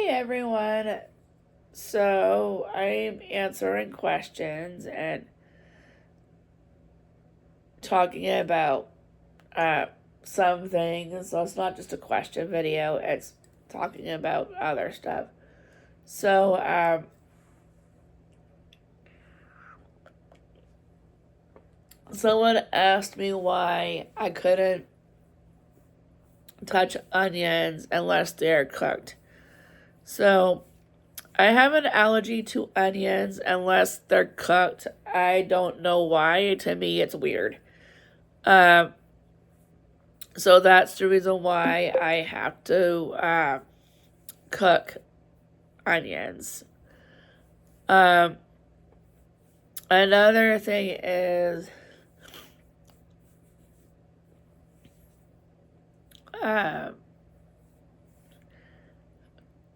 everyone. So I'm answering questions and talking about some things. So it's not just a question video, it's talking about other stuff. So, someone asked me why I couldn't touch onions unless they're cooked. So, I have an allergy to onions unless they're cooked. I don't know why. To me, it's weird. So that's the reason why I have to cook onions. Another thing is I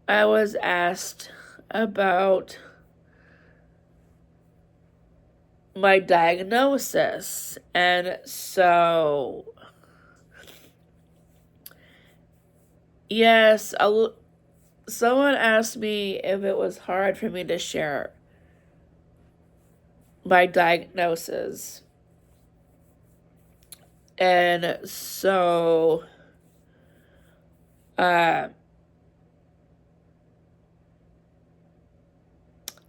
was asked about my diagnosis, and so yes, someone asked me if it was hard for me to share my diagnosis, and so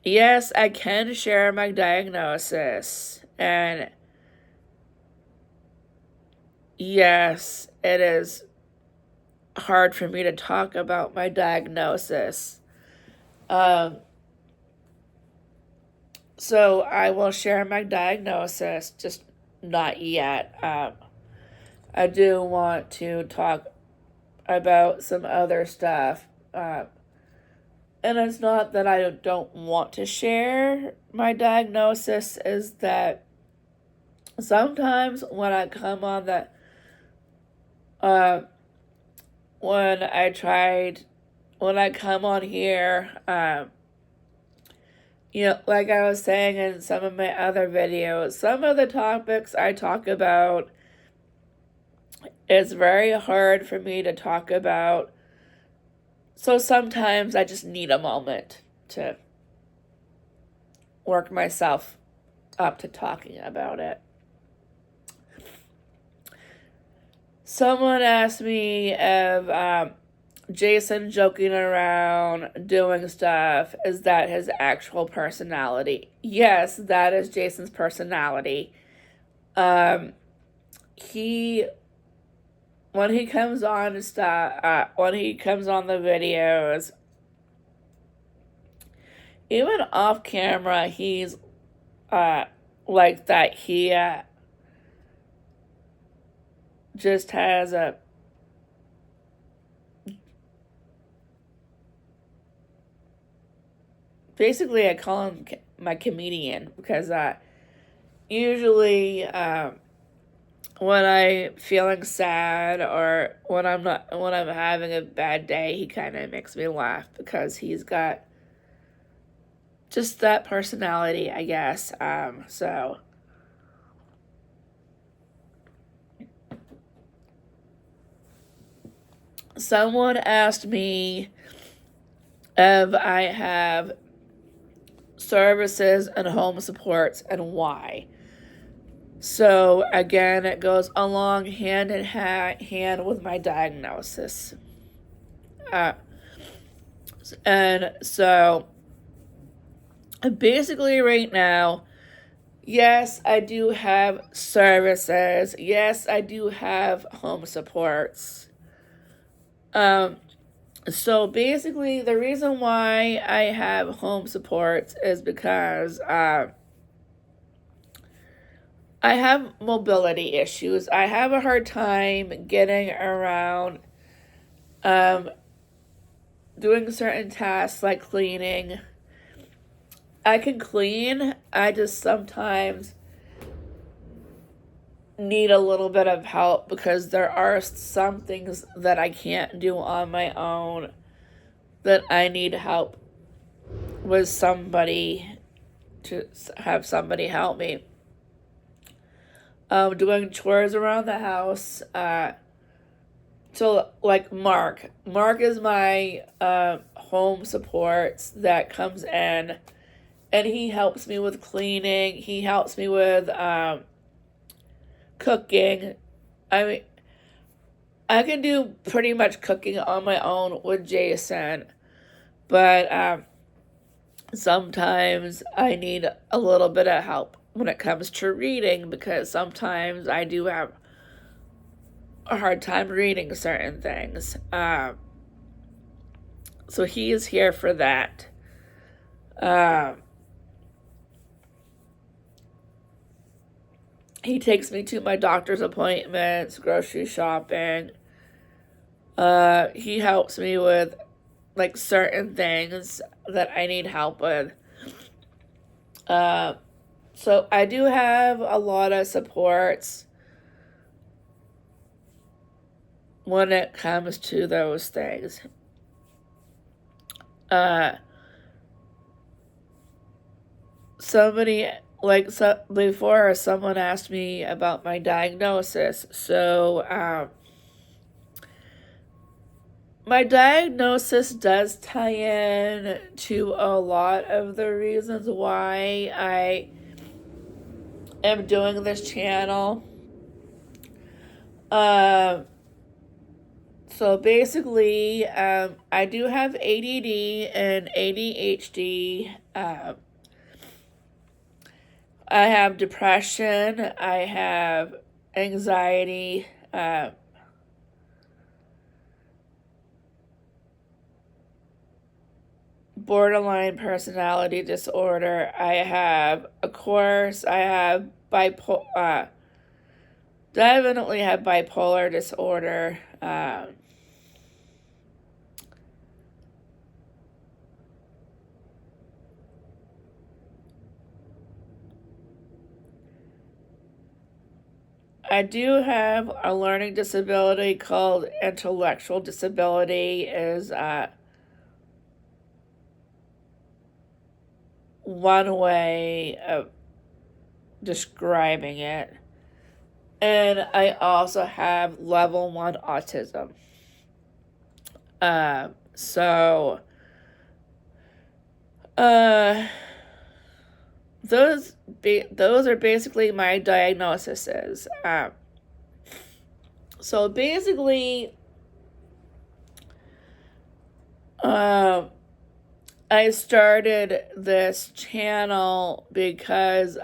yes, I can share my diagnosis, and yes, it is hard for me to talk about my diagnosis. So I will share my diagnosis, just not yet. I do want to talk about some other stuff. And it's not that I don't want to share my diagnosis, is that sometimes when I come on the when I come on here, like I was saying in some of my other videos, some of the topics I talk about, it's very hard for me to talk about. So sometimes I just need a moment to work myself up to talking about it. Someone asked me if Jason joking around, doing stuff, is that his actual personality? Yes, that is Jason's personality. When he comes on when he comes on the videos, even off camera, he's like that. He just has a basically I call him my comedian, because usually when I'm feeling sad or when I'm having a bad day, he kind of makes me laugh because he's got just that personality, I guess. So someone asked me if I have services and home supports and why. So again, it goes along hand in hand with my diagnosis. And so basically right now, yes, I do have services. Yes, I do have home supports. So basically the reason why I have home supports is because I have mobility issues. I have a hard time getting around, doing certain tasks like cleaning. I can clean, I just sometimes need a little bit of help because there are some things that I can't do on my own that I need help with somebody, to have somebody help me. Doing chores around the house. So like Mark is my home supports that comes in, and he helps me with cleaning. He helps me with cooking. I mean, I can do pretty much cooking on my own with Jason, but sometimes I need a little bit of help when it comes to reading, because sometimes I do have a hard time reading certain things. So he is here for that. He takes me to my doctor's appointments, grocery shopping. He helps me with like certain things that I need help with. So I do have a lot of supports when it comes to those things. Before someone asked me about my diagnosis. So my diagnosis does tie in to a lot of the reasons why I am doing this channel. So basically, I do have ADD and ADHD. I have depression. I have anxiety. Borderline personality disorder. I have definitely have bipolar disorder. I do have a learning disability called intellectual disability. Is one way of describing it. And I also have level 1 autism. So those are basically my diagnoses. So basically, I started this channel because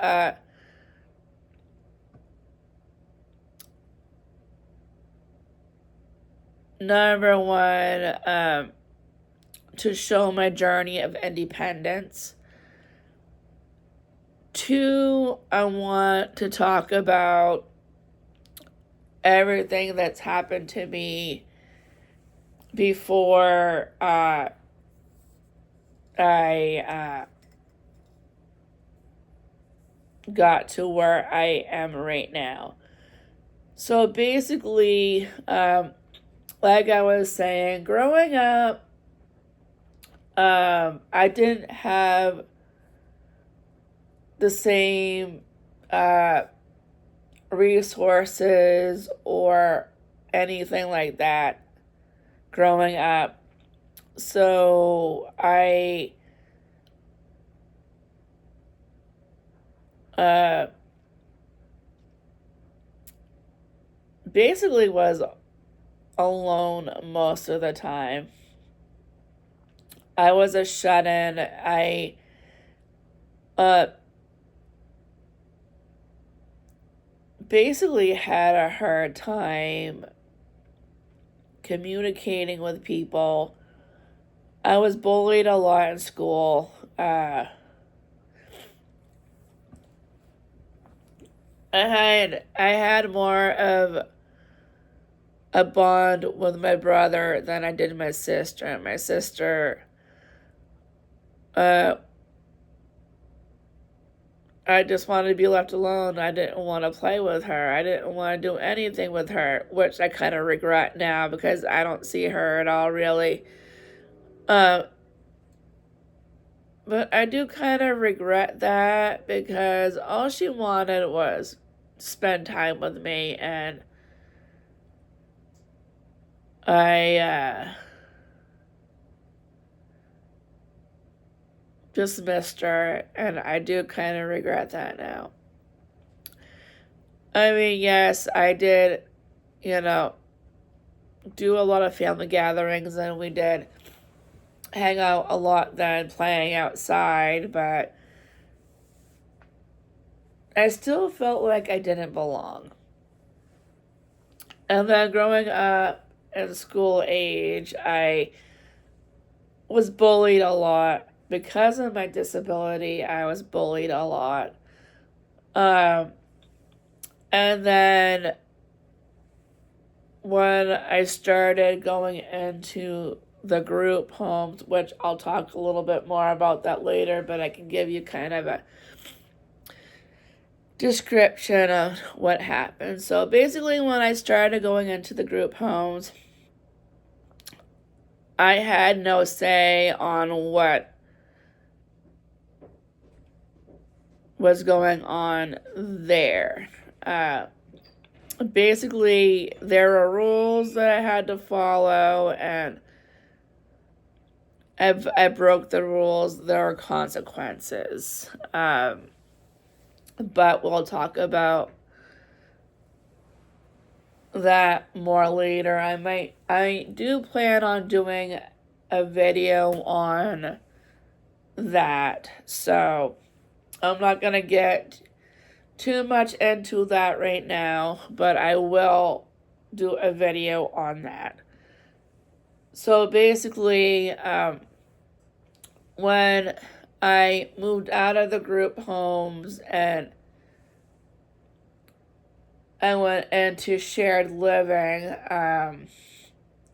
number one, to show my journey of independence. 2, I want to talk about everything that's happened to me before I got to where I am right now. So basically, like I was saying, growing up, I didn't have the same resources or anything like that growing up. So I basically was alone most of the time. I was a shut-in. I basically had a hard time communicating with people. I was bullied a lot in school. I had more of a bond with my brother than I did my sister. My sister, I just wanted to be left alone. I didn't want to play with her. I didn't want to do anything with her, which I kind of regret now because I don't see her at all, really. But I do kind of regret that because all she wanted was spend time with me, and I just missed her, and I do kind of regret that now. I mean, yes, I did, you know, do a lot of family gatherings, and we did hang out a lot then, playing outside, but I still felt like I didn't belong. And then growing up in school age, I was bullied a lot. Because of my disability, I was bullied a lot. And then when I started going into the group homes, which I'll talk a little bit more about that later, but I can give you kind of a description of what happened. So basically, when I started going into the group homes, I had no say on what was going on there. Basically, there were rules that I had to follow, and I broke the rules. There are consequences. But we'll talk about that more later. I do plan on doing a video on that, so I'm not gonna get too much into that right now, but I will do a video on that. So basically, when I moved out of the group homes and I went into shared living,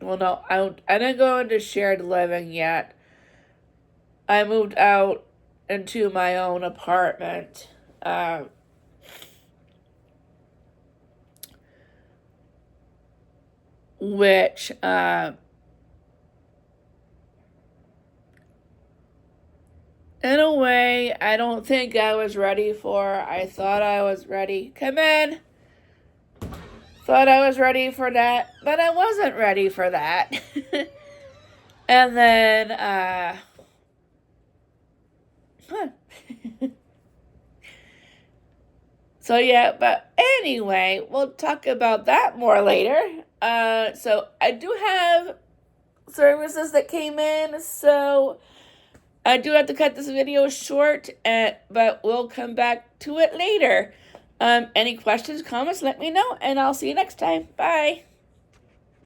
well, no, I didn't go into shared living yet. I moved out into my own apartment. Which, in a way, I don't think I was ready for. I thought I was ready. Come in. Thought I was ready for that, but I wasn't ready for that. And then, so yeah, but anyway, we'll talk about that more later. So I do have services that came in, so I do have to cut this video short, but we'll come back to it later. Any questions, comments, let me know, and I'll see you next time. Bye.